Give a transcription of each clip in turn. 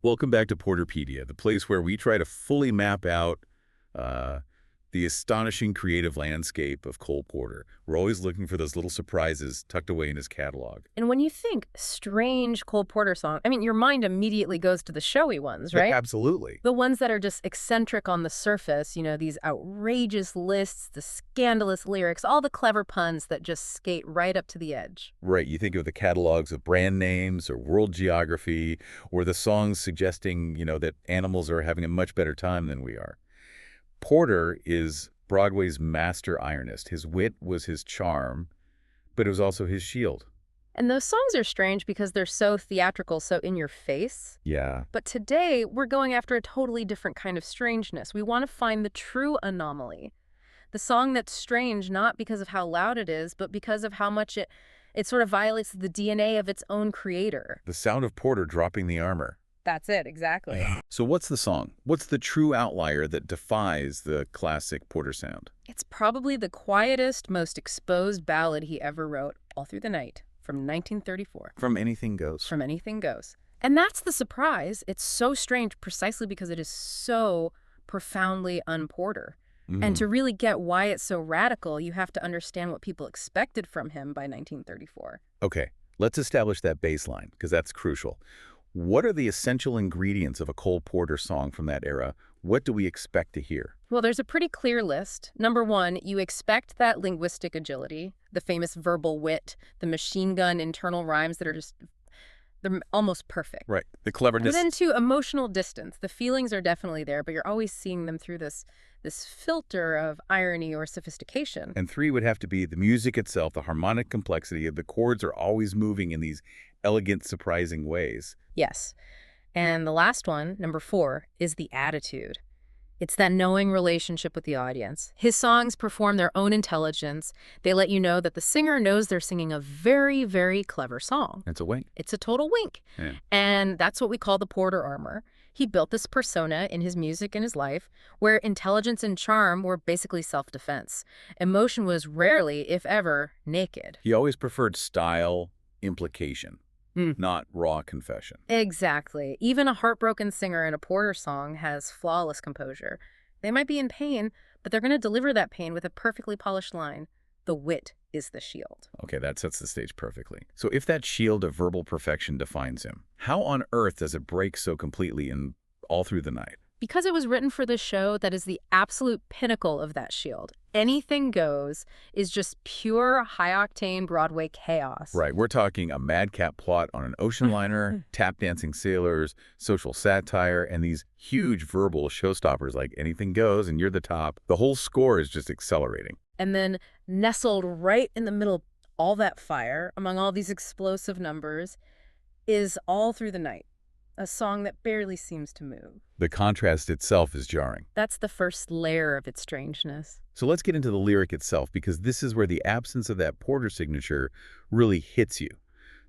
Welcome back to Porter-Pedia, the place where we try to fully map out uh, the astonishing creative landscape of Cole Porter. We're always looking for those little surprises tucked away in his catalog. And when you think strange Cole Porter song, I mean, your mind immediately goes to the showy ones, Yeah, right? absolutely. The ones that are just eccentric on the surface, these outrageous lists, the scandalous lyrics, all the clever puns that just skate right up to the edge. Right, you think of the catalogs of brand names or world geography, or the songs suggesting, that animals are having a much better time than we are. Porter is Broadway's master ironist. His wit was his charm, but it was also his shield. And those songs are strange because they're so theatrical, so in your face. Yeah. But today, we're going after a totally different kind of strangeness. We want to find the true anomaly. The song that's strange not because of how loud it is, but because of how much it sort of violates the DNA of its own creator. The sound of Porter dropping the armor. That's it, exactly. So what's the song? What's the true outlier that defies the classic Porter sound? It's probably the quietest, most exposed ballad he ever wrote, All Through the Night, from 1934. From Anything Goes. From Anything Goes. And that's the surprise. It's so strange precisely because it is so profoundly un-Porter. And to really get why it's so radical, you have to understand what people expected from him by 1934. Okay, let's establish that baseline, because that's crucial. What are the essential ingredients of a Cole Porter song from that era? What do we expect to hear? Well, there's a pretty clear list. Number one, you expect that linguistic agility, the famous verbal wit, the machine gun internal rhymes that are they're almost perfect. Right, the cleverness. And then two, emotional distance. The feelings are definitely there, but you're always seeing them through this filter of irony or sophistication. And three would have to be the music itself, the harmonic complexity. The chords are always moving in these elegant, surprising ways. Yes. And the last one, number four, is the attitude. It's that knowing relationship with the audience. His songs perform their own intelligence. They let you know that the singer knows they're singing a very, very clever song. It's a wink. It's a total wink. Yeah. And that's what we call the Porter armor. He built this persona in his music and his life where intelligence and charm were basically self-defense. Emotion was rarely, if ever, naked. He always preferred style, implication, not raw confession. Exactly. Even a heartbroken singer in a Porter song has flawless composure. They might be in pain, but they're going to deliver that pain with a perfectly polished line. The wit is the shield. Okay, that sets the stage perfectly. So if that shield of verbal perfection defines him, how on earth does it break so completely in All Through the Night? Because it was written for this show, that is the absolute pinnacle of that shield. Anything Goes is just pure high-octane Broadway chaos. Right, we're talking a madcap plot on an ocean liner, tap-dancing sailors, social satire, and these huge verbal showstoppers like Anything Goes and You're the Top. The whole score is just accelerating. And then nestled right in the middle of all that fire, among all these explosive numbers, is All Through the Night, a song that barely seems to move. The contrast itself is jarring. That's the first layer of its strangeness. So let's get into the lyric itself, because this is where the absence of that Porter signature really hits you.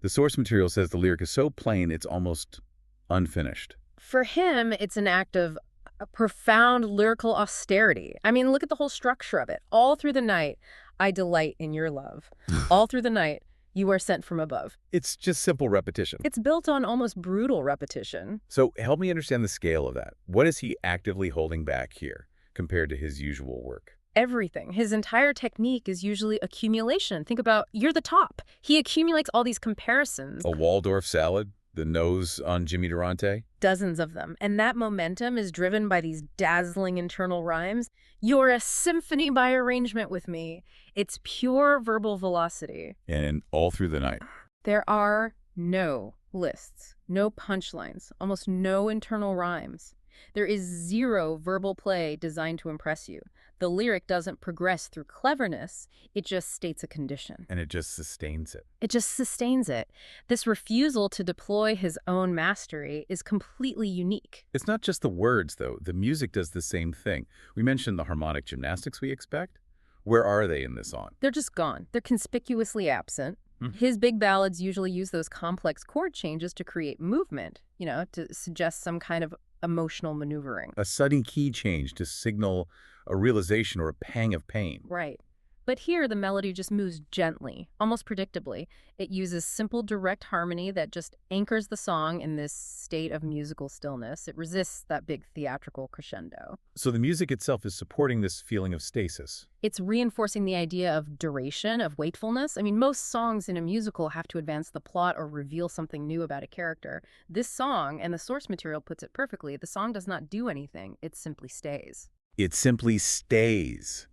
The source material says the lyric is so plain it's almost unfinished. For him, it's an act of a profound lyrical austerity. I mean, look at the whole structure of it. All through the night, I delight in your love. All through the night, you are sent from above. It's just simple repetition. It's built on almost brutal repetition. So help me understand the scale of that. What is he actively holding back here compared to his usual work? Everything. His entire technique is usually accumulation. Think about You're the Top. He accumulates all these comparisons. A Waldorf salad? The nose on Jimmy Durante? Dozens of them. And that momentum is driven by these dazzling internal rhymes. You're a symphony by arrangement with me. It's pure verbal velocity. And All Through the Night. There are no lists, no punchlines, almost no internal rhymes. There is zero verbal play designed to impress you. The lyric doesn't progress through cleverness, it just states a condition. And it just sustains it. It just sustains it. This refusal to deploy his own mastery is completely unique. It's not just the words, though. The music does the same thing. We mentioned the harmonic gymnastics we expect. Where are they in this song? They're just gone. They're conspicuously absent. His big ballads usually use those complex chord changes to create movement, to suggest some kind of emotional maneuvering. A sudden key change to signal a realization or a pang of pain. Right. But here, the melody just moves gently, almost predictably. It uses simple, direct harmony that just anchors the song in this state of musical stillness. It resists that big theatrical crescendo. So the music itself is supporting this feeling of stasis. It's reinforcing the idea of duration, of wakefulness. I mean, most songs in a musical have to advance the plot or reveal something new about a character. This song, and the source material puts it perfectly, the song does not do anything. It simply stays. It simply stays.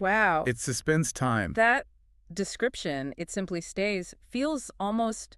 Wow. It suspends time. That description, it simply stays, feels almost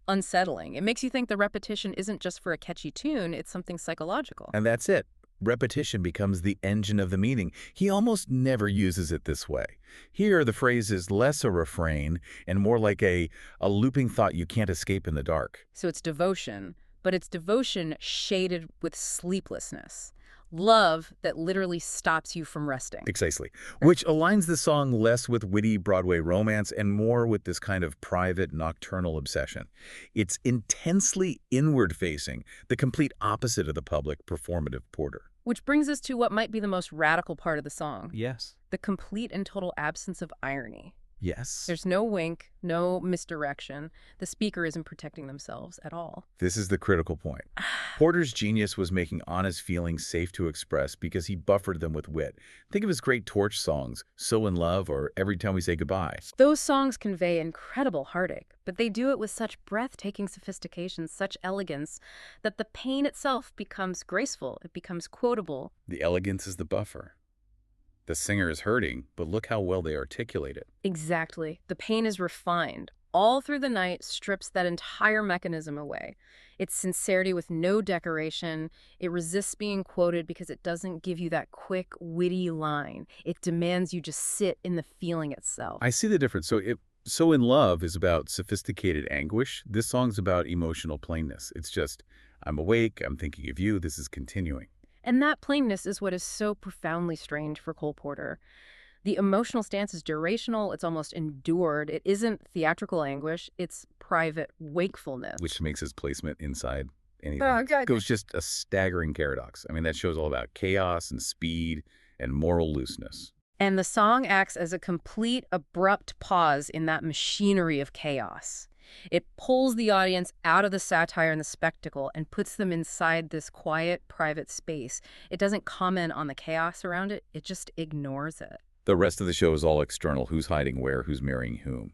unsettling. It makes you think the repetition isn't just for a catchy tune, it's something psychological. And that's it. Repetition becomes the engine of the meaning. He almost never uses it this way. Here, the phrase is less a refrain and more like a looping thought you can't escape in the dark. So it's devotion, but it's devotion shaded with sleeplessness. Love that literally stops you from resting. Precisely. Which aligns the song less with witty Broadway romance and more with this kind of private, nocturnal obsession. It's intensely inward-facing, the complete opposite of the public, performative Porter. Which brings us to what might be the most radical part of the song. Yes. The complete and total absence of irony. Yes. There's no wink, no misdirection. The speaker isn't protecting themselves at all. This is the critical point. Porter's genius was making honest feelings safe to express because he buffered them with wit. Think of his great torch songs, So in Love or Every Time We Say Goodbye. Those songs convey incredible heartache, but they do it with such breathtaking sophistication, such elegance, that the pain itself becomes graceful. It becomes quotable. The elegance is the buffer. The singer is hurting, but look how well they articulate it. Exactly. The pain is refined. All Through the Night strips that entire mechanism away. It's sincerity with no decoration. It resists being quoted because it doesn't give you that quick, witty line. It demands you just sit in the feeling itself. I see the difference. So in Love is about sophisticated anguish. This song's about emotional plainness. It's just, I'm awake, I'm thinking of you, this is continuing. And that plainness is what is so profoundly strange for Cole Porter. The emotional stance is durational, it's almost endured. It isn't theatrical anguish, it's private wakefulness. Which makes his placement inside anything. Oh, God. It was just a staggering paradox. I mean, that shows all about chaos and speed and moral looseness. And the song acts as a complete, abrupt pause in that machinery of chaos. It pulls the audience out of the satire and the spectacle and puts them inside this quiet, private space. It doesn't comment on the chaos around it, it just ignores it. The rest of the show is all external. Who's hiding where, who's marrying whom.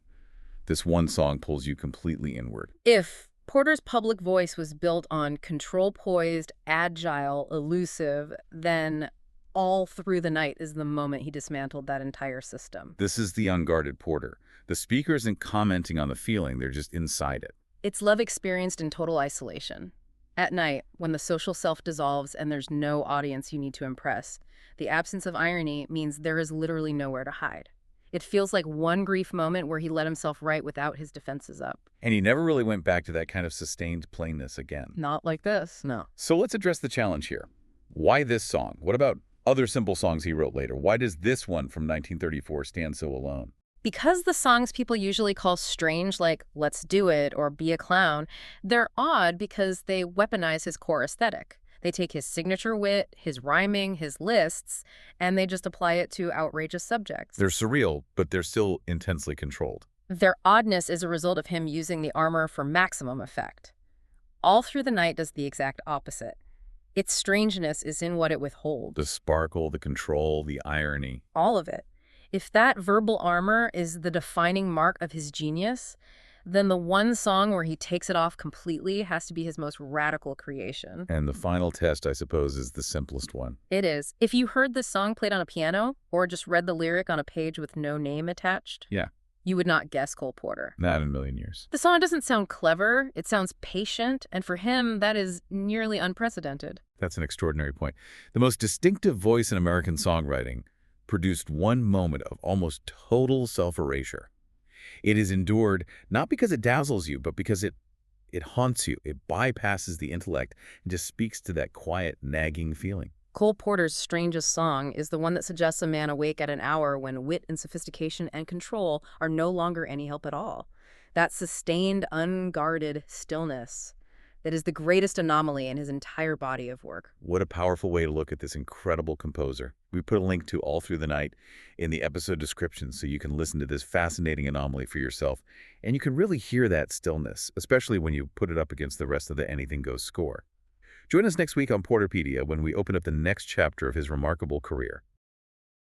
This one song pulls you completely inward. If Porter's public voice was built on control-poised, agile, elusive, then All Through the Night is the moment he dismantled that entire system. This is the unguarded Porter. The speaker isn't commenting on the feeling, they're just inside it. It's love experienced in total isolation. At night, when the social self dissolves and there's no audience you need to impress, the absence of irony means there is literally nowhere to hide. It feels like one brief moment where he let himself write without his defenses up. And he never really went back to that kind of sustained plainness again. Not like this, no. So let's address the challenge here. Why this song? What about other simple songs he wrote later? Why does this one from 1934 stand so alone? Because the songs people usually call strange, like Let's Do It or Be a Clown, they're odd because they weaponize his core aesthetic. They take his signature wit, his rhyming, his lists, and they just apply it to outrageous subjects. They're surreal, but they're still intensely controlled. Their oddness is a result of him using the armor for maximum effect. All Through the Night does the exact opposite. Its strangeness is in what it withholds. The sparkle, the control, the irony. All of it. If that verbal armor is the defining mark of his genius, then the one song where he takes it off completely has to be his most radical creation. And the final test, I suppose, is the simplest one. It is. If you heard this song played on a piano or just read the lyric on a page with no name attached, Yeah. you would not guess Cole Porter. Not in a million years. The song doesn't sound clever, it sounds patient, and for him, that is nearly unprecedented. That's an extraordinary point. The most distinctive voice in American songwriting produced one moment of almost total self-erasure. It is endured not because it dazzles you, but because it haunts you. It bypasses the intellect and just speaks to that quiet, nagging feeling. Cole Porter's Strangest song is the one that suggests a man awake at an hour when wit and sophistication and control are no longer any help at all. That sustained, unguarded stillness that is the greatest anomaly in his entire body of work. What a powerful way to look at this incredible composer. We put a link to All Through the Night in the episode description so you can listen to this fascinating anomaly for yourself. And you can really hear that stillness, especially when you put it up against the rest of the Anything Goes score. Join us next week on Porter-Pedia when we open up the next chapter of his remarkable career.